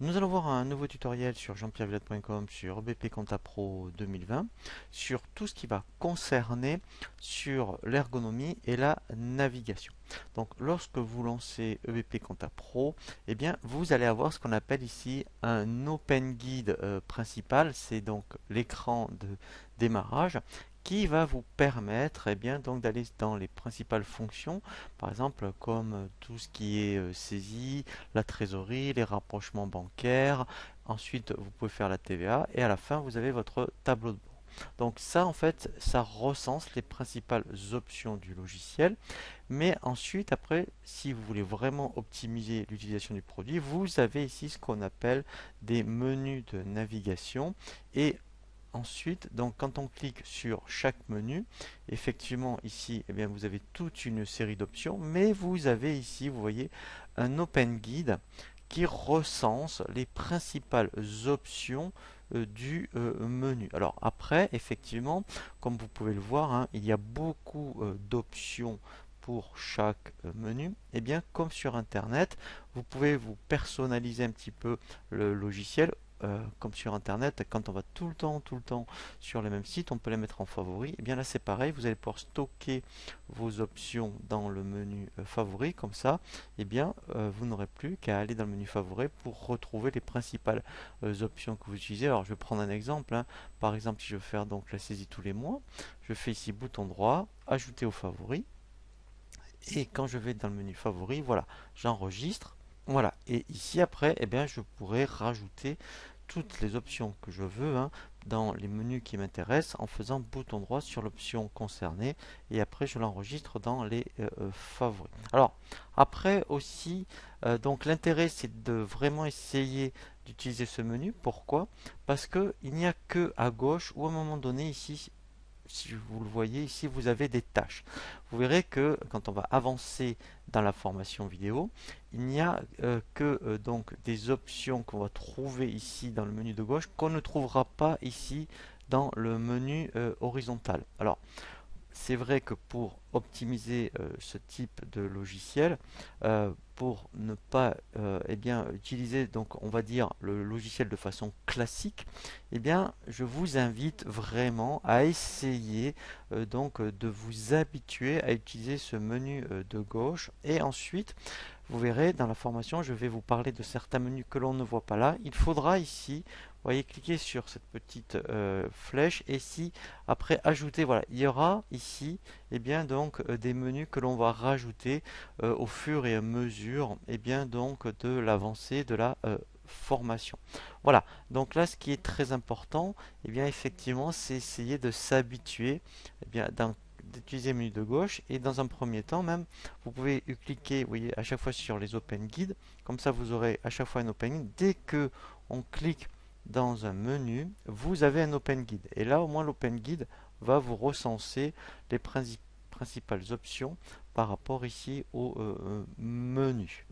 Nous allons voir un nouveau tutoriel sur jeanpierrevillette.com sur EBP Compta Pro 2020 sur tout ce qui va concerner sur l'ergonomie et la navigation. Donc lorsque vous lancez EBP Compta Pro, eh bien vous allez avoir ce qu'on appelle ici un Open Guide principal, c'est donc l'écran de démarrage qui va vous permettre donc d'aller dans les principales fonctions, par exemple comme tout ce qui est saisie, la trésorerie, les rapprochements bancaires. Ensuite, vous pouvez faire la TVA et à la fin, vous avez votre tableau de bord. Donc ça, en fait, ça recense les principales options du logiciel. Mais ensuite, après, si vous voulez vraiment optimiser l'utilisation du produit, vous avez ici ce qu'on appelle des menus de navigation. Et ensuite, donc quand on clique sur chaque menu, effectivement ici, vous avez toute une série d'options, mais vous avez ici, vous voyez, un Open Guide qui recense les principales options du menu. Alors après, effectivement, comme vous pouvez le voir, hein, il y a beaucoup d'options pour chaque menu. Et bien, comme sur Internet, vous pouvez vous personnaliser un petit peu le logiciel comme sur internet, quand on va tout le temps sur les mêmes sites, on peut les mettre en favori. Et bien là c'est pareil, vous allez pouvoir stocker vos options dans le menu favori, comme ça, vous n'aurez plus qu'à aller dans le menu favori pour retrouver les principales options que vous utilisez. Alors je vais prendre un exemple, hein. Par exemple, si je veux faire donc la saisie tous les mois, je fais ici bouton droit, ajouter au favori, et quand je vais dans le menu favori, voilà, j'enregistre. Voilà, et ici après, je pourrais rajouter toutes les options que je veux, hein, dans les menus qui m'intéressent en faisant bouton droit sur l'option concernée et après je l'enregistre dans les favoris. Alors après aussi, donc l'intérêt c'est de vraiment essayer d'utiliser ce menu. Pourquoi? Parce que il n'y a que à gauche ou à un moment donné ici, si vous le voyez ici, vous avez des tâches. Vous verrez que quand on va avancer dans la formation vidéo, il n'y a que donc des options qu'on va trouver ici dans le menu de gauche qu'on ne trouvera pas ici dans le menu horizontal. Alors, c'est vrai que pour optimiser ce type de logiciel, pour ne pas utiliser donc on va dire le logiciel de façon classique, je vous invite vraiment à essayer de vous habituer à utiliser ce menu de gauche et ensuite vous verrez dans la formation je vais vous parler de certains menus que l'on ne voit pas là. Il faudra ici, vous voyez, cliquer sur cette petite flèche et si après ajouter, voilà, il y aura ici des menus que l'on va rajouter au fur et à mesure de l'avancée de la formation. Voilà, donc là ce qui est très important, effectivement, c'est essayer de s'habituer d'utiliser le menu de gauche et dans un premier temps même, vous pouvez cliquer, vous voyez, à chaque fois sur les Open Guides, comme ça vous aurez à chaque fois un Open Guide. Dès que on clique dans un menu, vous avez un Open Guide. Et là, au moins, l'Open Guide va vous recenser les principales options par rapport ici au menu.